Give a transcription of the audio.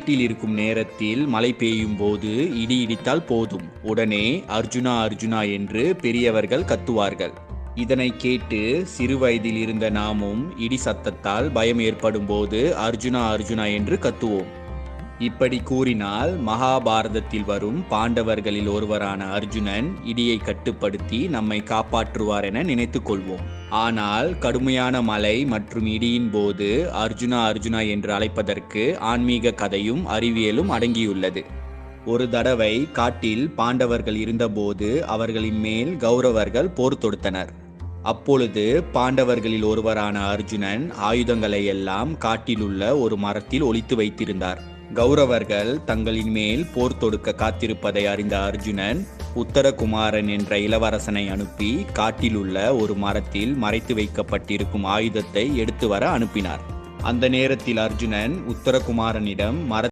வீட்டில் இருக்கும் நேரத்தில் மழை பெய்யும் போது இடி இடித்தால் போதும், உடனே அர்ஜுனா அர்ஜுனா என்று பெரியவர்கள் கத்துவார்கள். இதனை கேட்டு சிறு வயதில் இருந்த நாமும் இடி சத்தத்தால் பயம் ஏற்படும் போது அர்ஜுனா அர்ஜுனா என்று கத்துவோம். இப்படி கூறினால் மகாபாரதத்தில் வரும் பாண்டவர்களில் ஒருவரான அர்ஜுனன் இடியை கட்டுப்படுத்தி நம்மை காப்பாற்றுவார் என நினைத்துக் கொள்வோம். ஆனால் கடுமையான மழை மற்றும் இடியின் போது அர்ஜுனா அர்ஜுனா என்று அழைப்பதற்கு ஆன்மீக கதையும் அறிவியலும் அடங்கியுள்ளது. ஒரு தடவை காட்டில் பாண்டவர்கள் இருந்தபோது அவர்களின் மேல் கௌரவர்கள் போர் தொடுத்தனர். அப்பொழுது பாண்டவர்களில் ஒருவரான அர்ஜுனன் ஆயுதங்களை எல்லாம் காட்டிலுள்ள ஒரு மரத்தில் ஒளித்து வைத்திருந்தார். கௌரவர்கள் தங்களின் மேல் போர் தொடுக்க காத்திருப்பதை அறிந்த அர்ஜுனன் உத்தரகுமாரன் என்ற இளவரசனை அனுப்பி காட்டிலுள்ள ஒரு மரத்தில் மறைத்து வைக்கப்பட்டிருக்கும் ஆயுதத்தை எடுத்து வர அனுப்பினார். அந்த நேரத்தில் அர்ஜுனன் உத்தரகுமாரனிடம்